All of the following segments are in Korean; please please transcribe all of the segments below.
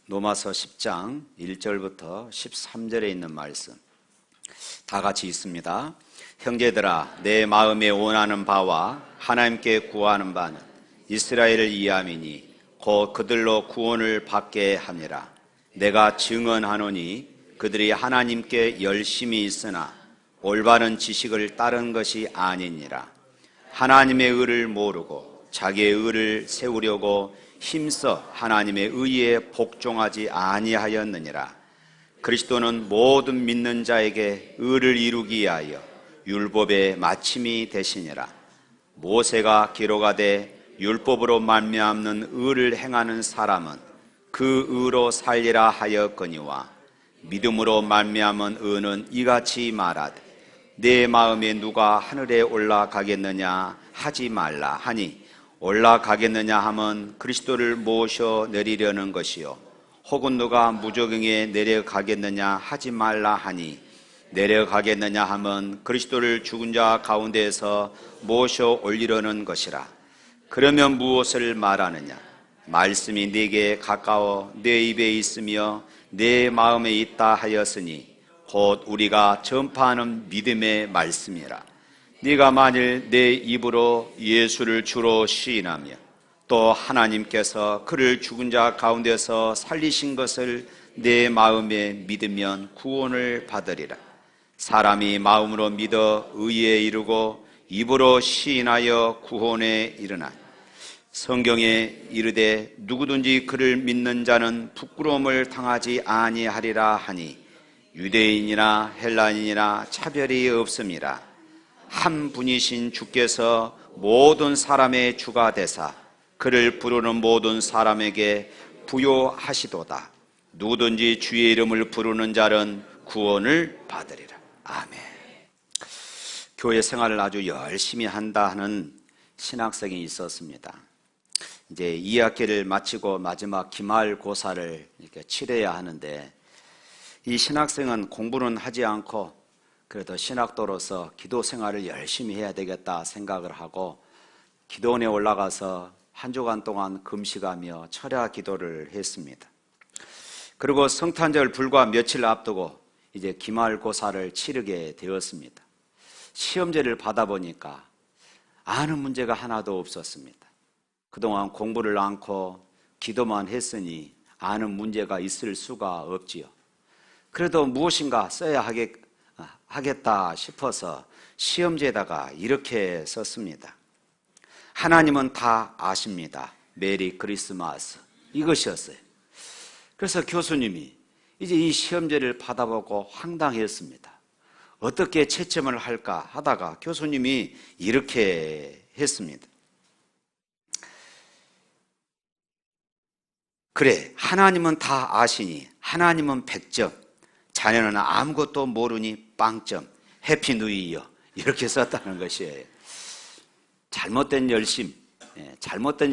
로마서 10장 1절부터 13절에 있는 말씀 다 같이 읽습니다. 형제들아, 내 마음에 원하는 바와 하나님께 구하는 바는 이스라엘을 이함이니 곧 그들로 구원을 받게 함이라. 내가 증언하노니 그들이 하나님께 열심히 있으나 올바른 지식을 따른 것이 아니니라. 하나님의 의를 모르고 자기의 의를 세우려고 힘써 하나님의 의에 복종하지 아니하였느니라. 그리스도는 모든 믿는 자에게 의를 이루기 위하여 율법의 마침이 되시니라. 모세가 기록하되 율법으로 말미암는 의를 행하는 사람은 그 의로 살리라 하였거니와 믿음으로 말미암은 의는 이같이 말하되 내 마음에 누가 하늘에 올라가겠느냐 하지 말라 하니 올라가겠느냐 하면 그리스도를 모셔 내리려는 것이요 혹은 누가 무저갱에 내려가겠느냐 하지 말라 하니 내려가겠느냐 하면 그리스도를 죽은 자 가운데에서 모셔 올리려는 것이라. 그러면 무엇을 말하느냐? 말씀이 네게 가까워 내 입에 있으며 내 마음에 있다 하였으니 곧 우리가 전파하는 믿음의 말씀이라. 네가 만일 내 입으로 예수를 주로 시인하며 또 하나님께서 그를 죽은 자 가운데서 살리신 것을 내 마음에 믿으면 구원을 받으리라. 사람이 마음으로 믿어 의에 이르고 입으로 시인하여 구원에 이르나니 성경에 이르되 누구든지 그를 믿는 자는 부끄러움을 당하지 아니하리라 하니 유대인이나 헬라인이나 차별이 없음이라. 한 분이신 주께서 모든 사람의 주가 되사 그를 부르는 모든 사람에게 부요하시도다. 누구든지 주의 이름을 부르는 자는 구원을 받으리라. 아멘. 교회 생활을 아주 열심히 한다 하는 신학생이 있었습니다. 이제 2학기를 마치고 마지막 기말고사를 이렇게 치러야 하는데 이 신학생은 공부는 하지 않고 그래도 신학도로서 기도 생활을 열심히 해야 되겠다 생각을 하고 기도원에 올라가서 한 주간 동안 금식하며 철야 기도를 했습니다. 그리고 성탄절 불과 며칠 앞두고 이제 기말고사를 치르게 되었습니다. 시험지를 받아보니까 아는 문제가 하나도 없었습니다. 그동안 공부를 않고 기도만 했으니 아는 문제가 있을 수가 없지요. 그래도 무엇인가 써야 하겠다 싶어서 시험지에다가 이렇게 썼습니다. 하나님은 다 아십니다. 메리 크리스마스. 이것이었어요. 그래서 교수님이 이제 이 시험지를 받아보고 황당했습니다. 어떻게 채점을 할까 하다가 교수님이 이렇게 했습니다. 그래, 하나님은 다 아시니 하나님은 100점, 자네는 아무것도 모르니 빵점, 해피 뉴 이어 이렇게 썼다는 것이에요. 잘못된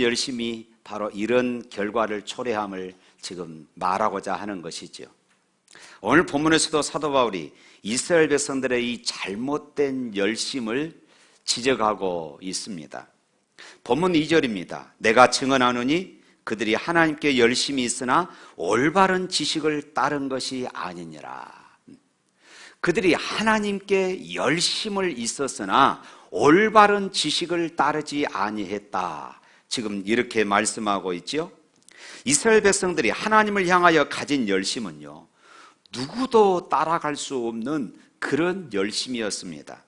열심이 바로 이런 결과를 초래함을 지금 말하고자 하는 것이죠. 오늘 본문에서도 사도 바울이 이스라엘 백성들의 이 잘못된 열심을 지적하고 있습니다. 본문 2절입니다. 내가 증언하노니 그들이 하나님께 열심히 있으나 올바른 지식을 따른 것이 아니니라. 그들이 하나님께 열심을 있었으나 올바른 지식을 따르지 아니했다. 지금 이렇게 말씀하고 있죠. 이스라엘 백성들이 하나님을 향하여 가진 열심은요, 누구도 따라갈 수 없는 그런 열심이었습니다.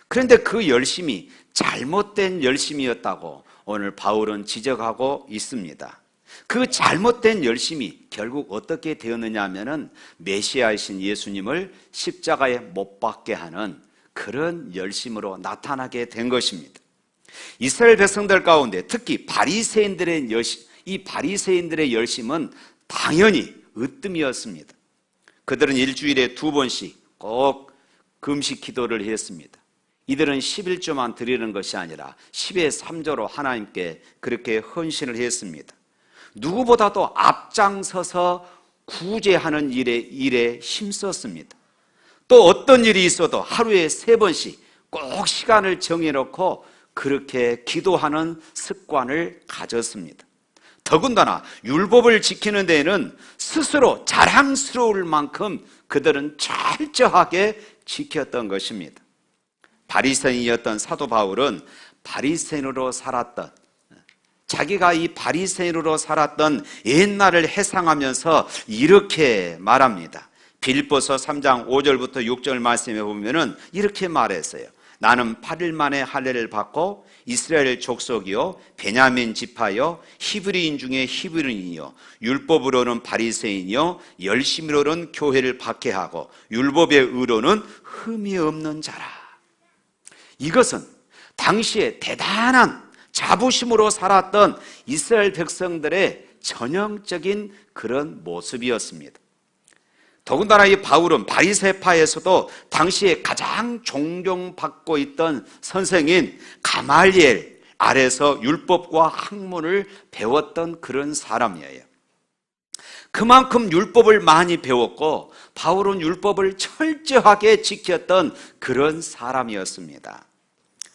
그런데 그 열심이 잘못된 열심이었다고 오늘 바울은 지적하고 있습니다. 그 잘못된 열심이 결국 어떻게 되었느냐 하면은 메시아이신 예수님을 십자가에 못 박게 하는 그런 열심으로 나타나게 된 것입니다. 이스라엘 백성들 가운데 특히 바리새인들의 바리새인들의 열심은 당연히 으뜸이었습니다. 그들은 일주일에 2번씩 꼭 금식 기도를 했습니다. 이들은 11조만 드리는 것이 아니라 10의 3조로 하나님께 그렇게 헌신을 했습니다. 누구보다도 앞장서서 구제하는 일에 힘썼습니다. 또 어떤 일이 있어도 하루에 3번씩 꼭 시간을 정해놓고 그렇게 기도하는 습관을 가졌습니다. 더군다나 율법을 지키는 데에는 스스로 자랑스러울 만큼 그들은 철저하게 지켰던 것입니다. 바리새인이었던 사도 바울은 바리새인으로 살았던, 자기가 이 바리새인으로 살았던 옛날을 회상하면서 이렇게 말합니다. 빌립보서 3장 5절부터 6절 말씀에 보면은 이렇게 말했어요. 나는 8일 만에 할례를 받고 이스라엘 족속이요 베냐민 지파요 히브리인 중에 히브리인이요 율법으로는 바리새인이요 열심으로는 교회를 박해하고 율법의 의로는 흠이 없는 자라. 이것은 당시에 대단한 자부심으로 살았던 이스라엘 백성들의 전형적인 그런 모습이었습니다. 더군다나 이 바울은 바리새파에서도 당시에 가장 존경받고 있던 선생인 가말리엘 아래서 율법과 학문을 배웠던 그런 사람이에요. 그만큼 율법을 많이 배웠고 바울은 율법을 철저하게 지켰던 그런 사람이었습니다.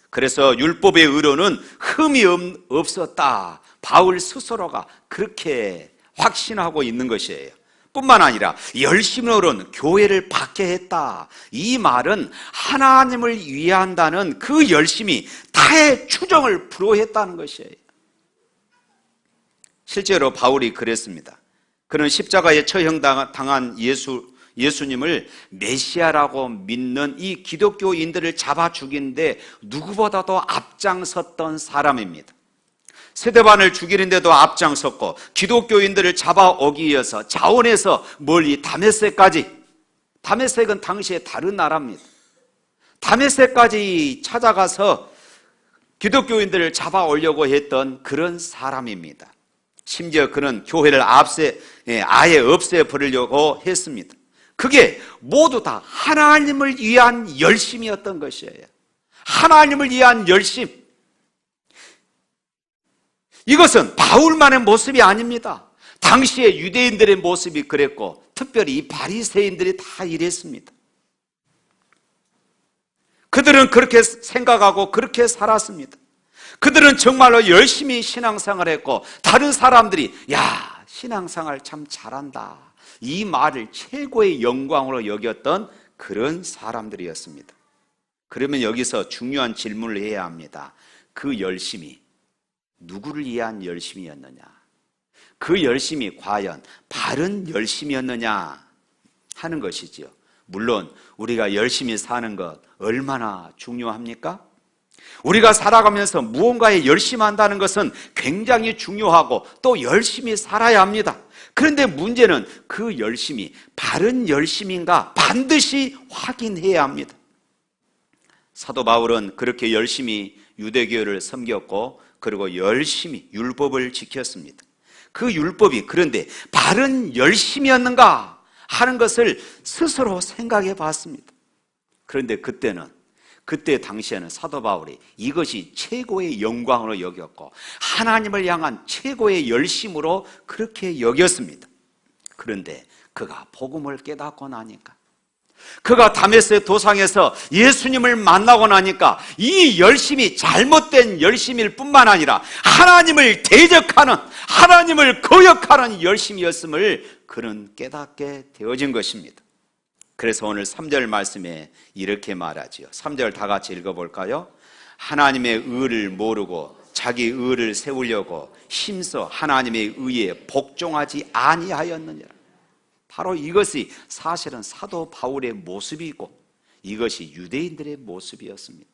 그래서 율법의 의로는 흠이 없었다. 바울 스스로가 그렇게 확신하고 있는 것이에요. 뿐만 아니라 열심으로는 교회를 박해했다. 이 말은 하나님을 위한다는 그 열심이 타의 추정을 불허했다는 것이에요. 실제로 바울이 그랬습니다. 그는 십자가에 처형당한 예수님을 메시아라고 믿는 이 기독교인들을 잡아 죽이는데 누구보다도 앞장섰던 사람입니다. 스데반을 죽이는데도 앞장섰고 기독교인들을 잡아오기 위해서 자원에서 멀리 다메섹까지, 다메섹은 당시에 다른 나라입니다. 다메섹까지 찾아가서 기독교인들을 잡아오려고 했던 그런 사람입니다. 심지어 그는 교회를 아예 없애버리려고 했습니다. 그게 모두 다 하나님을 위한 열심이었던 것이에요. 하나님을 위한 열심. 이것은 바울만의 모습이 아닙니다. 당시에 유대인들의 모습이 그랬고 특별히 이 바리새인들이 다 이랬습니다. 그들은 그렇게 생각하고 그렇게 살았습니다. 그들은 정말로 열심히 신앙생활을 했고 다른 사람들이 야, 신앙생활 참 잘한다, 이 말을 최고의 영광으로 여겼던 그런 사람들이었습니다. 그러면 여기서 중요한 질문을 해야 합니다. 그 열심이 누구를 위한 열심이었느냐? 그 열심이 과연 바른 열심이었느냐 하는 것이지요. 물론 우리가 열심히 사는 것 얼마나 중요합니까? 우리가 살아가면서 무언가에 열심히 한다는 것은 굉장히 중요하고 또 열심히 살아야 합니다. 그런데 문제는 그 열심이 바른 열심인가 반드시 확인해야 합니다. 사도 바울은 그렇게 열심히 유대교를 섬겼고 그리고 열심히 율법을 지켰습니다. 그 율법이 그런데 바른 열심이었는가 하는 것을 스스로 생각해 봤습니다. 그런데 그때 당시에는 사도 바울이 이것이 최고의 영광으로 여겼고 하나님을 향한 최고의 열심으로 그렇게 여겼습니다. 그런데 그가 복음을 깨닫고 나니까, 그가 다메섹 도상에서 예수님을 만나고 나니까 이 열심이 잘못된 열심일 뿐만 아니라 하나님을 대적하는, 하나님을 거역하는 열심이었음을 그는 깨닫게 되어진 것입니다. 그래서 오늘 3절 말씀에 이렇게 말하지요. 3절 다 같이 읽어볼까요? 하나님의 의를 모르고 자기 의를 세우려고 힘써 하나님의 의에 복종하지 아니하였느니라. 바로 이것이 사실은 사도 바울의 모습이고 이것이 유대인들의 모습이었습니다.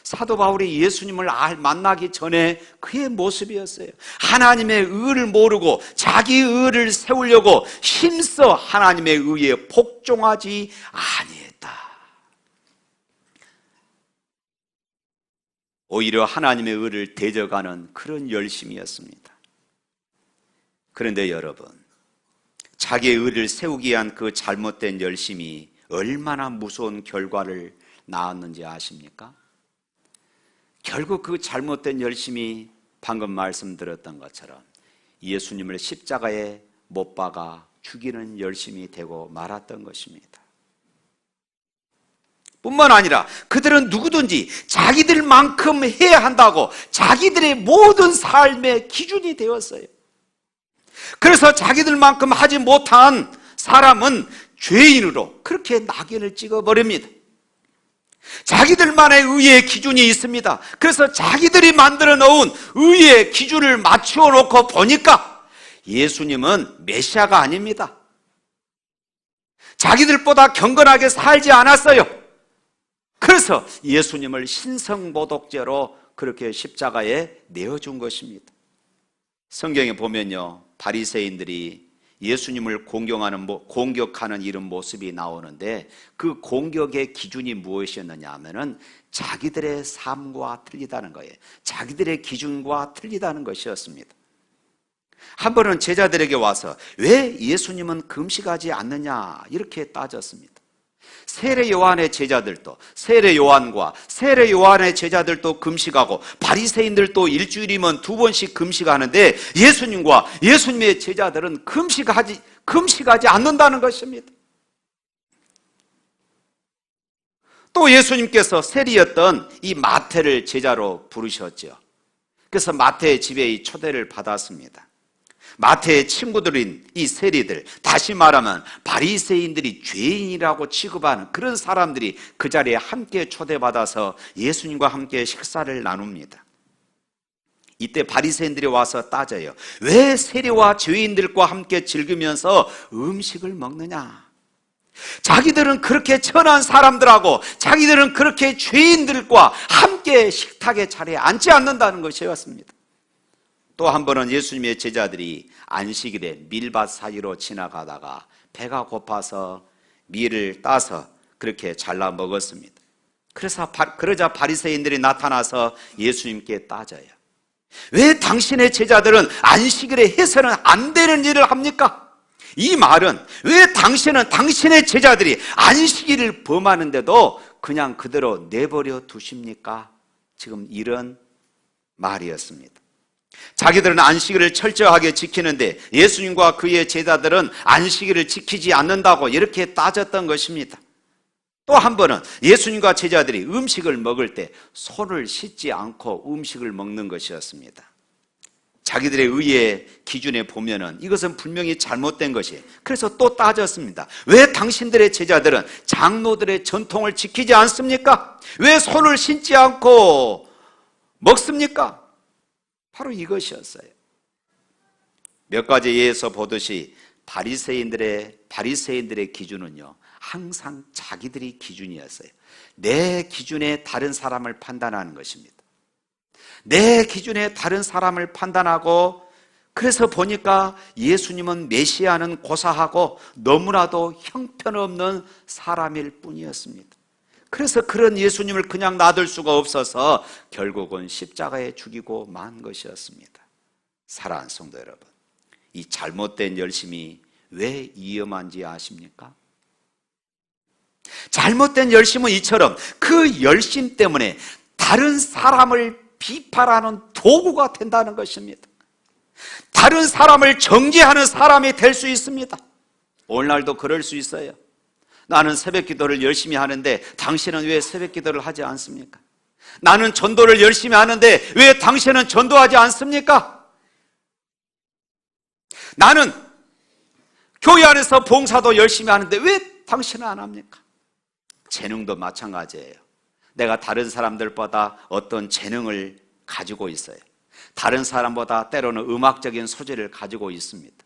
사도 바울이 예수님을 만나기 전에 그의 모습이었어요. 하나님의 의를 모르고 자기 의를 세우려고 힘써 하나님의 의에 복종하지 아니했다. 오히려 하나님의 의를 대적하는 그런 열심이었습니다. 그런데 여러분, 자기의 의를 세우기 위한 그 잘못된 열심이 얼마나 무서운 결과를 낳았는지 아십니까? 결국 그 잘못된 열심이 방금 말씀드렸던 것처럼 예수님을 십자가에 못 박아 죽이는 열심이 되고 말았던 것입니다. 뿐만 아니라 그들은 누구든지 자기들만큼 해야 한다고 자기들의 모든 삶의 기준이 되었어요. 그래서 자기들만큼 하지 못한 사람은 죄인으로 그렇게 낙인을 찍어버립니다. 자기들만의 의의 기준이 있습니다. 그래서 자기들이 만들어 놓은 의의 기준을 맞추어 놓고 보니까 예수님은 메시아가 아닙니다. 자기들보다 경건하게 살지 않았어요. 그래서 예수님을 신성모독죄로 그렇게 십자가에 내어준 것입니다. 성경에 보면요, 바리새인들이 예수님을 공격하는 이런 모습이 나오는데 그 공격의 기준이 무엇이었느냐 하면은 자기들의 삶과 틀리다는 거예요. 자기들의 기준과 틀리다는 것이었습니다. 한 번은 제자들에게 와서 왜 예수님은 금식하지 않느냐 이렇게 따졌습니다. 세례 요한의 제자들도 금식하고 바리새인들도 일주일이면 2번씩 금식하는데 예수님의 제자들은 금식하지 않는다는 것입니다. 또 예수님께서 세리였던 이 마태를 제자로 부르셨죠. 그래서 마태의 집에 초대를 받았습니다. 마태의 친구들인 이 세리들, 다시 말하면 바리새인들이 죄인이라고 취급하는 그런 사람들이 그 자리에 함께 초대받아서 예수님과 함께 식사를 나눕니다. 이때 바리새인들이 와서 따져요. 왜 세리와 죄인들과 함께 즐기면서 음식을 먹느냐? 자기들은 그렇게 천한 사람들하고 자기들은 그렇게 죄인들과 함께 식탁의 자리에 앉지 않는다는 것이었습니다. 또 한 번은 예수님의 제자들이 안식일에 밀밭 사이로 지나가다가 배가 고파서 밀을 따서 그렇게 잘라 먹었습니다. 그러자 바리새인들이 나타나서 예수님께 따져요. 왜 당신의 제자들은 안식일에 해서는 안 되는 일을 합니까? 이 말은 왜 당신의 제자들이 안식일을 범하는데도 그냥 그대로 내버려 두십니까? 지금 이런 말이었습니다. 자기들은 안식일을 철저하게 지키는데 예수님과 그의 제자들은 안식일을 지키지 않는다고 이렇게 따졌던 것입니다. 또 한 번은 예수님과 제자들이 음식을 먹을 때 손을 씻지 않고 음식을 먹는 것이었습니다. 자기들의 의의 기준에 보면은 이것은 분명히 잘못된 것이에요. 그래서 또 따졌습니다. 왜 당신들의 제자들은 장로들의 전통을 지키지 않습니까? 왜 손을 씻지 않고 먹습니까? 바로 이것이었어요. 몇 가지 예에서 보듯이 바리새인들의 기준은요, 항상 자기들이 기준이었어요. 내 기준에 다른 사람을 판단하는 것입니다. 내 기준에 다른 사람을 판단하고, 그래서 보니까 예수님은 메시아는 고사하고 너무나도 형편없는 사람일 뿐이었습니다. 그래서 그런 예수님을 그냥 놔둘 수가 없어서 결국은 십자가에 죽이고 만 것이었습니다. 사랑하는 성도 여러분, 이 잘못된 열심이 왜 위험한지 아십니까? 잘못된 열심은 이처럼 그 열심 때문에 다른 사람을 비판하는 도구가 된다는 것입니다. 다른 사람을 정죄하는 사람이 될 수 있습니다. 오늘날도 그럴 수 있어요. 나는 새벽 기도를 열심히 하는데 당신은 왜 새벽 기도를 하지 않습니까? 나는 전도를 열심히 하는데 왜 당신은 전도하지 않습니까? 나는 교회 안에서 봉사도 열심히 하는데 왜 당신은 안 합니까? 재능도 마찬가지예요. 내가 다른 사람들보다 어떤 재능을 가지고 있어요. 다른 사람보다 때로는 음악적인 소질을 가지고 있습니다.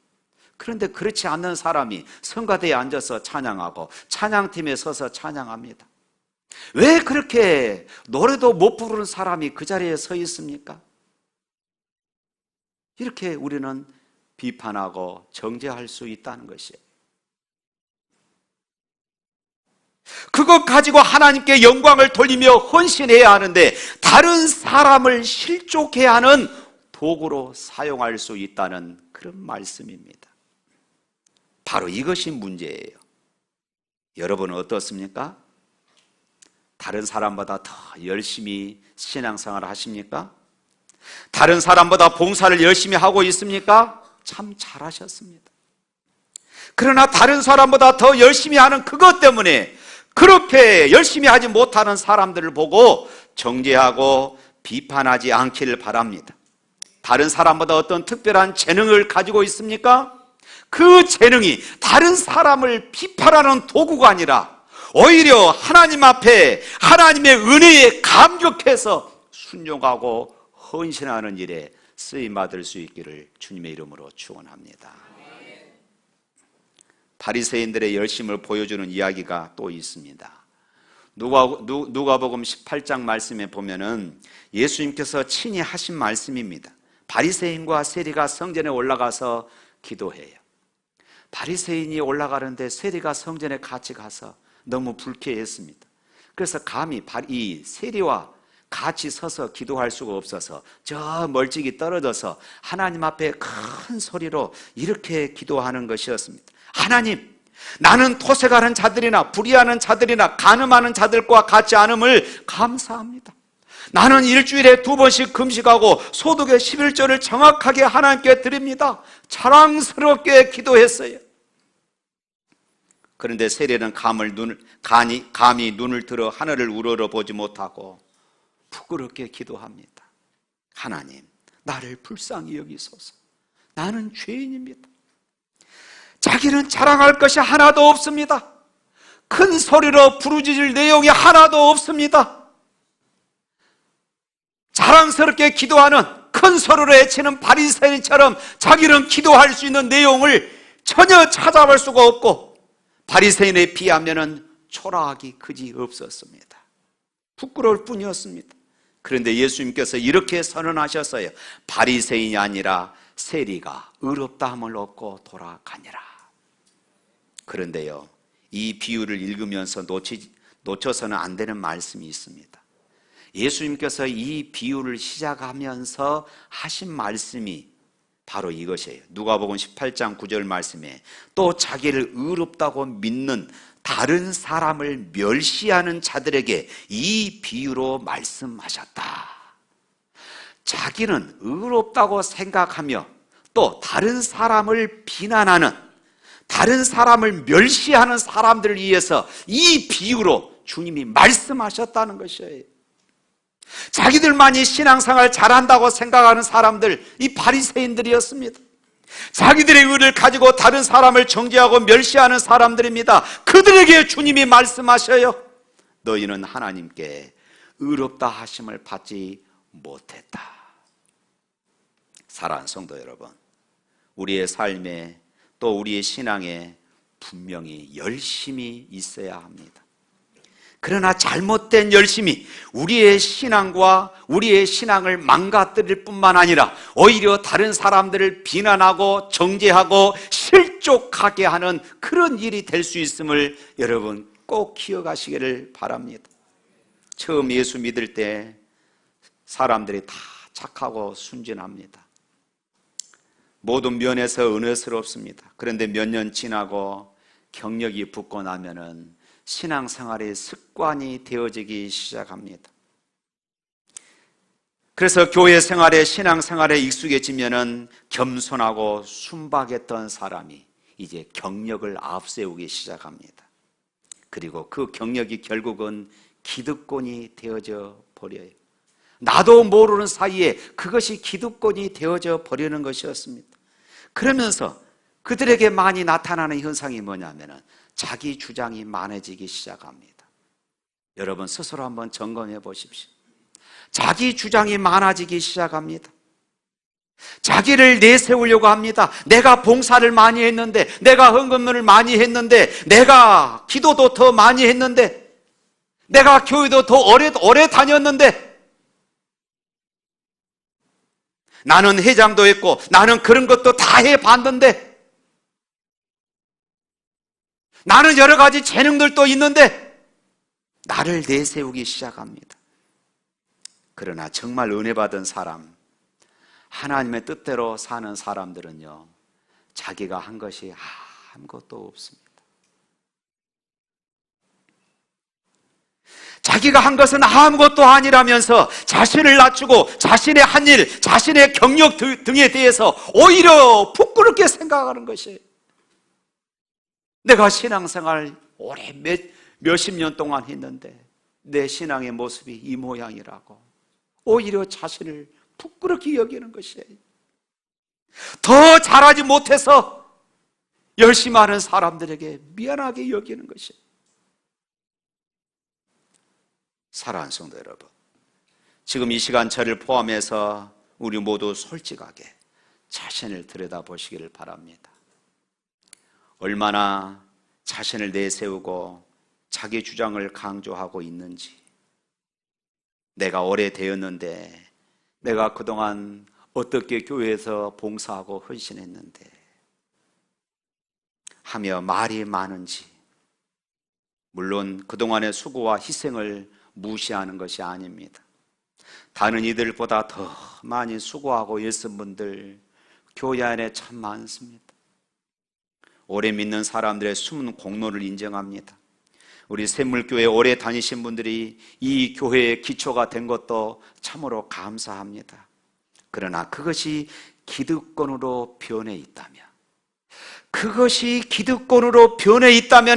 그런데 그렇지 않는 사람이 성가대에 앉아서 찬양하고 찬양팀에 서서 찬양합니다. 왜 그렇게 노래도 못 부르는 사람이 그 자리에 서 있습니까? 이렇게 우리는 비판하고 정죄할 수 있다는 것이에요. 그것 가지고 하나님께 영광을 돌리며 헌신해야 하는데 다른 사람을 실족해 하는 도구로 사용할 수 있다는 그런 말씀입니다. 바로 이것이 문제예요. 여러분은 어떻습니까? 다른 사람보다 더 열심히 신앙생활을 하십니까? 다른 사람보다 봉사를 열심히 하고 있습니까? 참 잘하셨습니다. 그러나 다른 사람보다 더 열심히 하는 그것 때문에 그렇게 열심히 하지 못하는 사람들을 보고 정죄하고 비판하지 않기를 바랍니다. 다른 사람보다 어떤 특별한 재능을 가지고 있습니까? 그 재능이 다른 사람을 비판하는 도구가 아니라 오히려 하나님 앞에 하나님의 은혜에 감격해서 순종하고 헌신하는 일에 쓰임받을 수 있기를 주님의 이름으로 축원합니다. 바리새인들의 열심을 보여주는 이야기가 또 있습니다. 누가복음 18장 말씀에 보면은 예수님께서 친히 하신 말씀입니다. 바리새인과 세리가 성전에 올라가서 기도해요. 바리새인이 올라가는데 세리가 성전에 같이 가서 너무 불쾌했습니다. 그래서 감히 이 세리와 같이 서서 기도할 수가 없어서 저 멀찍이 떨어져서 하나님 앞에 큰 소리로 이렇게 기도하는 것이었습니다. 하나님, 나는 토색하는 자들이나 불의하는 자들이나 간음하는 자들과 같지 않음을 감사합니다. 나는 일주일에 2번씩 금식하고 소득의 11조를 정확하게 하나님께 드립니다. 자랑스럽게 기도했어요. 그런데 세리는 감히 눈을 들어 하늘을 우러러 보지 못하고 부끄럽게 기도합니다. 하나님, 나를 불쌍히 여기소서. 나는 죄인입니다. 자기는 자랑할 것이 하나도 없습니다. 큰 소리로 부르짖을 내용이 하나도 없습니다. 자랑스럽게 기도하는, 큰 소리로 외치는 바리새인처럼 자기는 기도할 수 있는 내용을 전혀 찾아볼 수가 없고, 바리새인에 비하면 초라하기 그지 없었습니다. 부끄러울 뿐이었습니다. 그런데 예수님께서 이렇게 선언하셨어요. 바리새인이 아니라 세리가 의롭다 함을 얻고 돌아가니라. 그런데요, 이 비유를 읽으면서 놓쳐서는 안 되는 말씀이 있습니다. 예수님께서 이 비유를 시작하면서 하신 말씀이 바로 이것이에요. 누가복음 18장 9절 말씀에 또 자기를 의롭다고 믿는 다른 사람을 멸시하는 자들에게 이 비유로 말씀하셨다. 자기는 의롭다고 생각하며 또 다른 사람을 비난하는, 다른 사람을 멸시하는 사람들을 위해서 이 비유로 주님이 말씀하셨다는 것이에요. 자기들만이 신앙생활 잘한다고 생각하는 사람들, 이 바리새인들이었습니다. 자기들의 의를 가지고 다른 사람을 정죄하고 멸시하는 사람들입니다. 그들에게 주님이 말씀하셔요. 너희는 하나님께 의롭다 하심을 받지 못했다. 사랑하는 성도 여러분, 우리의 삶에 또 우리의 신앙에 분명히 열심이 있어야 합니다. 그러나 잘못된 열심이 우리의 신앙과 우리의 신앙을 망가뜨릴 뿐만 아니라 오히려 다른 사람들을 비난하고 정죄하고 실족하게 하는 그런 일이 될 수 있음을 여러분 꼭 기억하시기를 바랍니다. 처음 예수 믿을 때 사람들이 다 착하고 순진합니다. 모든 면에서 은혜스럽습니다. 그런데 몇 년 지나고 경력이 붙고 나면은 신앙생활의 습관이 되어지기 시작합니다. 그래서 교회 생활에, 신앙생활에 익숙해지면은 겸손하고 순박했던 사람이 이제 경력을 앞세우기 시작합니다. 그리고 그 경력이 결국은 기득권이 되어져 버려요. 나도 모르는 사이에 그것이 기득권이 되어져 버리는 것이었습니다. 그러면서 그들에게 많이 나타나는 현상이 뭐냐면은 자기 주장이 많아지기 시작합니다. 여러분 스스로 한번 점검해 보십시오. 자기 주장이 많아지기 시작합니다. 자기를 내세우려고 합니다. 내가 봉사를 많이 했는데, 내가 헌금을 많이 했는데, 내가 기도도 더 많이 했는데, 내가 교회도 더 오래 다녔는데, 나는 회장도 했고 나는 그런 것도 다 해봤는데, 나는 여러 가지 재능들도 있는데, 나를 내세우기 시작합니다. 그러나 정말 은혜 받은 사람, 하나님의 뜻대로 사는 사람들은요, 자기가 한 것이 아무것도 없습니다. 자기가 한 것은 아무것도 아니라면서 자신을 낮추고 자신의 한 일, 자신의 경력 등에 대해서 오히려 부끄럽게 생각하는 것이에요. 내가 신앙생활 오래 몇십 년 동안 했는데 내 신앙의 모습이 이 모양이라고 오히려 자신을 부끄럽게 여기는 것이에요. 더 잘하지 못해서 열심히 하는 사람들에게 미안하게 여기는 것이에요. 사랑하는 성도 여러분, 지금 이 시간 저를 포함해서 우리 모두 솔직하게 자신을 들여다보시기를 바랍니다. 얼마나 자신을 내세우고 자기 주장을 강조하고 있는지, 내가 오래 되었는데, 내가 그동안 어떻게 교회에서 봉사하고 헌신했는데 하며 말이 많은지, 물론 그동안의 수고와 희생을 무시하는 것이 아닙니다. 다른 이들보다 더 많이 수고하고 애쓴 분들 교회 안에 참 많습니다. 오래 믿는 사람들의 숨은 공로를 인정합니다. 우리 샘물교회 오래 다니신 분들이 이 교회의 기초가 된 것도 참으로 감사합니다. 그러나 그것이 기득권으로 변해 있다면,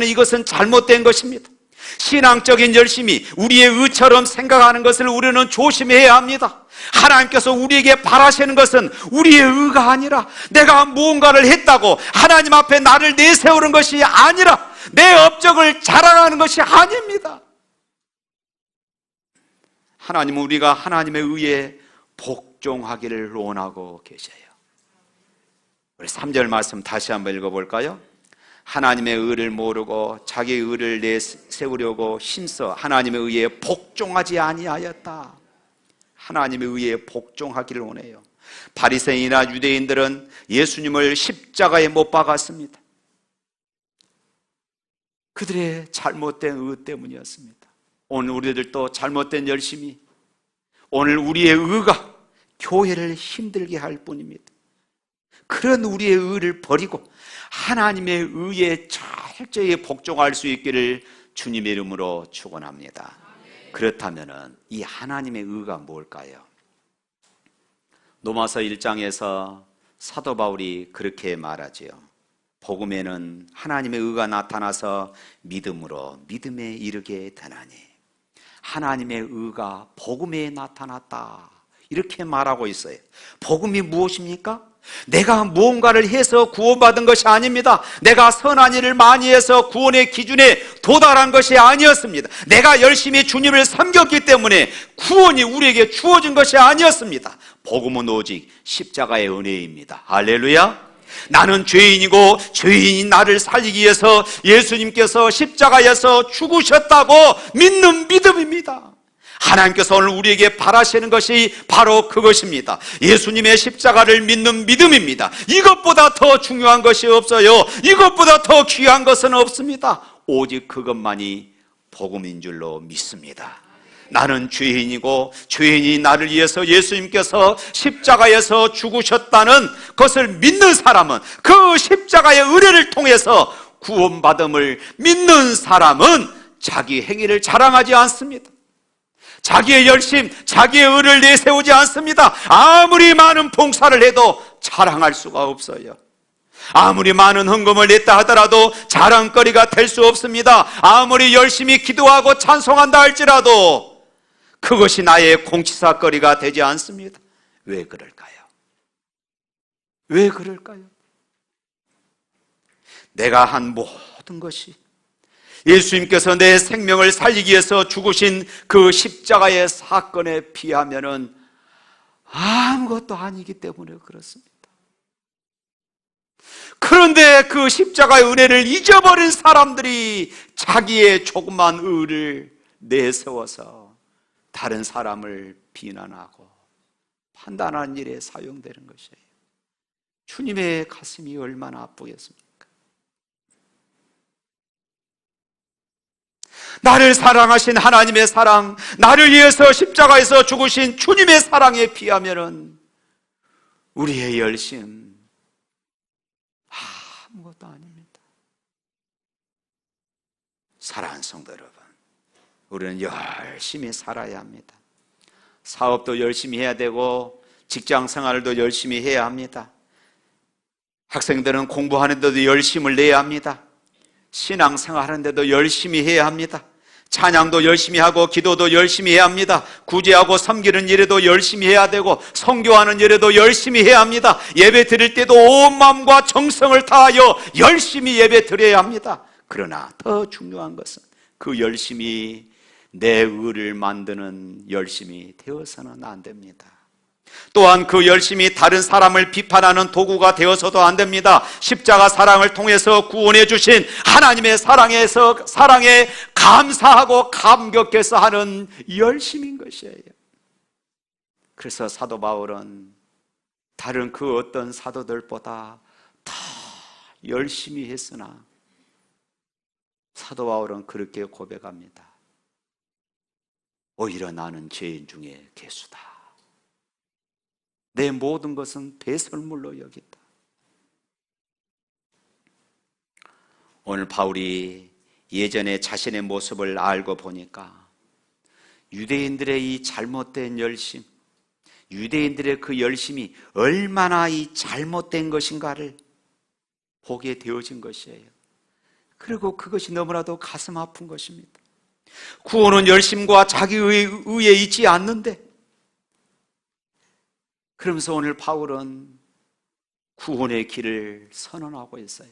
이것은 잘못된 것입니다. 신앙적인 열심이 우리의 의처럼 생각하는 것을 우리는 조심해야 합니다. 하나님께서 우리에게 바라시는 것은 우리의 의가 아니라, 내가 무언가를 했다고 하나님 앞에 나를 내세우는 것이 아니라, 내 업적을 자랑하는 것이 아닙니다. 하나님은 우리가 하나님의 의에 복종하기를 원하고 계셔요. 우리 3절 말씀 다시 한번 읽어볼까요? 하나님의 의를 모르고 자기의 의를 내세우려고 힘써 하나님의 의에 복종하지 아니하였다. 하나님의 의에 복종하기를 원해요. 바리새인이나 유대인들은 예수님을 십자가에 못 박았습니다. 그들의 잘못된 의 때문이었습니다. 오늘 우리들도 잘못된 열심이, 오늘 우리의 의가 교회를 힘들게 할 뿐입니다. 그런 우리의 의를 버리고 하나님의 의에 철저히 복종할 수 있기를 주님의 이름으로 축원합니다. 그렇다면 이 하나님의 의가 뭘까요? 로마서 1장에서 사도 바울이 그렇게 말하지요. 복음에는 하나님의 의가 나타나서 믿음으로 믿음에 이르게 되나니, 하나님의 의가 복음에 나타났다, 이렇게 말하고 있어요. 복음이 무엇입니까? 내가 무언가를 해서 구원받은 것이 아닙니다. 내가 선한 일을 많이 해서 구원의 기준에 도달한 것이 아니었습니다. 내가 열심히 주님을 섬겼기 때문에 구원이 우리에게 주어진 것이 아니었습니다. 복음은 오직 십자가의 은혜입니다. 할렐루야. 나는 죄인이고 죄인이 나를 살리기 위해서 예수님께서 십자가에서 죽으셨다고 믿는 믿음입니다. 하나님께서 오늘 우리에게 바라시는 것이 바로 그것입니다. 예수님의 십자가를 믿는 믿음입니다. 이것보다 더 중요한 것이 없어요. 이것보다 더 귀한 것은 없습니다. 오직 그것만이 복음인 줄로 믿습니다. 나는 죄인이고 죄인이 나를 위해서 예수님께서 십자가에서 죽으셨다는 것을 믿는 사람은, 그 십자가의 은혜를 통해서 구원받음을 믿는 사람은 자기 행위를 자랑하지 않습니다. 자기의 열심, 자기의 의를 내세우지 않습니다. 아무리 많은 봉사를 해도 자랑할 수가 없어요. 아무리 많은 헌금을 냈다 하더라도 자랑거리가 될 수 없습니다. 아무리 열심히 기도하고 찬송한다 할지라도 그것이 나의 공치사거리가 되지 않습니다. 왜 그럴까요? 왜 그럴까요? 내가 한 모든 것이 예수님께서 내 생명을 살리기 위해서 죽으신 그 십자가의 사건에 비하면은 아무것도 아니기 때문에 그렇습니다. 그런데 그 십자가의 은혜를 잊어버린 사람들이 자기의 조그만 의를 내세워서 다른 사람을 비난하고 판단하는 일에 사용되는 것이에요. 주님의 가슴이 얼마나 아프겠습니까? 나를 사랑하신 하나님의 사랑, 나를 위해서 십자가에서 죽으신 주님의 사랑에 비하면은 우리의 열심 아무것도 아닙니다. 사랑하는 성도 여러분, 우리는 열심히 살아야 합니다. 사업도 열심히 해야 되고 직장 생활도 열심히 해야 합니다. 학생들은 공부하는데도 열심을 내야 합니다. 신앙생활 하는데도 열심히 해야 합니다. 찬양도 열심히 하고 기도도 열심히 해야 합니다. 구제하고 섬기는 일에도 열심히 해야 되고 선교하는 일에도 열심히 해야 합니다. 예배 드릴 때도 온 마음과 정성을 다하여 열심히 예배 드려야 합니다. 그러나 더 중요한 것은 그 열심히 내 의를 만드는 열심이 되어서는 안 됩니다. 또한 그 열심히 다른 사람을 비판하는 도구가 되어서도 안 됩니다. 십자가 사랑을 통해서 구원해 주신 하나님의 사랑에 감사하고 감격해서 하는 열심인 것이에요. 그래서 사도 바울은 다른 그 어떤 사도들보다 더 열심히 했으나 사도 바울은 그렇게 고백합니다. 오히려 나는 죄인 중에 괴수다. 내 모든 것은 배설물로 여긴다. 오늘 바울이 예전에 자신의 모습을 알고 보니까 유대인들의 이 잘못된 열심, 유대인들의 그 열심이 얼마나 이 잘못된 것인가를 보게 되어진 것이에요. 그리고 그것이 너무나도 가슴 아픈 것입니다. 구원은 열심과 자기 의에 있지 않는데, 그러면서 오늘 바울은 구원의 길을 선언하고 있어요.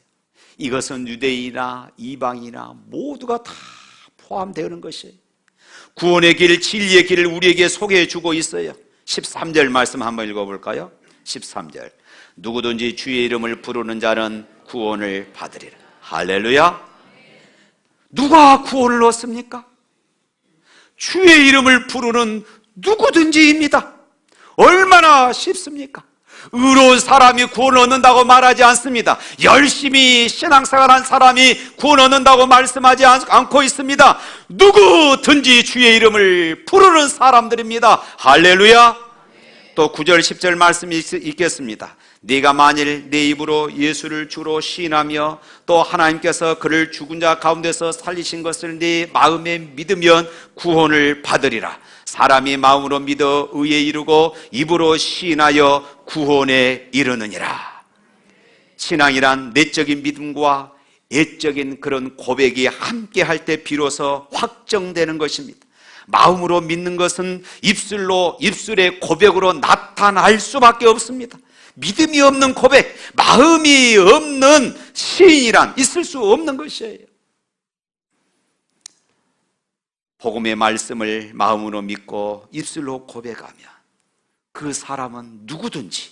이것은 유대인이나 이방이나 모두가 다 포함되는 것이에요. 구원의 길, 진리의 길을 우리에게 소개해 주고 있어요. 13절 말씀 한번 읽어볼까요? 13절, 누구든지 주의 이름을 부르는 자는 구원을 받으리라. 할렐루야. 누가 구원을 얻습니까? 주의 이름을 부르는 누구든지입니다. 얼마나 쉽습니까? 의로운 사람이 구원 얻는다고 말하지 않습니다. 열심히 신앙생활한 사람이 구원 얻는다고 말씀하지 않고 있습니다. 누구든지 주의 이름을 부르는 사람들입니다. 할렐루야. 또 9절 10절 말씀이 있겠습니다. 네가 만일 내 입으로 예수를 주로 시인하며 또 하나님께서 그를 죽은 자 가운데서 살리신 것을 네 마음에 믿으면 구원을 받으리라. 사람이 마음으로 믿어 의에 이르고 입으로 시인하여 구원에 이르느니라. 신앙이란 내적인 믿음과 애적인 그런 고백이 함께 할 때 비로소 확정되는 것입니다. 마음으로 믿는 것은 입술의 고백으로 나타날 수밖에 없습니다. 믿음이 없는 고백, 마음이 없는 시인이란 있을 수 없는 것이에요. 복음의 말씀을 마음으로 믿고 입술로 고백하면 그 사람은 누구든지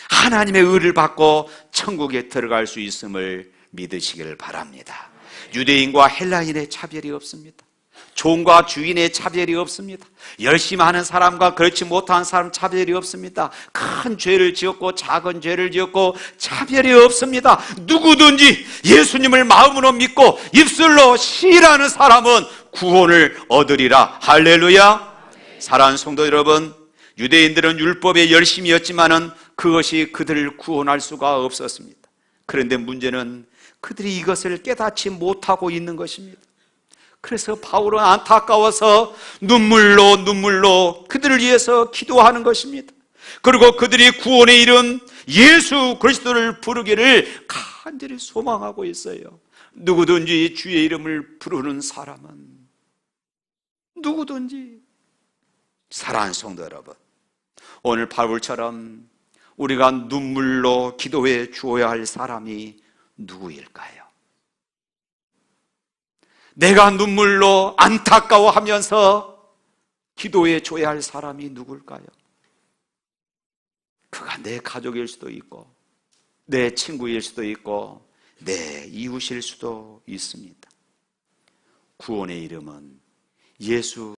하나님의 의를 받고 천국에 들어갈 수 있음을 믿으시길 바랍니다. 유대인과 헬라인의 차별이 없습니다. 종과 주인의 차별이 없습니다. 열심히 하는 사람과 그렇지 못한 사람 차별이 없습니다. 큰 죄를 지었고 작은 죄를 지었고 차별이 없습니다. 누구든지 예수님을 마음으로 믿고 입술로 시인하는 사람은 구원을 얻으리라. 할렐루야. 사랑하는 성도 여러분, 유대인들은 율법에 열심이었지만은 그것이 그들을 구원할 수가 없었습니다. 그런데 문제는 그들이 이것을 깨닫지 못하고 있는 것입니다. 그래서 바울은 안타까워서 눈물로 그들을 위해서 기도하는 것입니다. 그리고 그들이 구원에 이른 예수 그리스도를 부르기를 간절히 소망하고 있어요. 누구든지 주의 이름을 부르는 사람은, 누구든지. 사랑하는 성도 여러분, 오늘 바울처럼 우리가 눈물로 기도해 주어야 할 사람이 누구일까요? 내가 눈물로 안타까워하면서 기도해 줘야 할 사람이 누굴까요? 그가 내 가족일 수도 있고 내 친구일 수도 있고 내 이웃일 수도 있습니다. 구원의 이름은 예수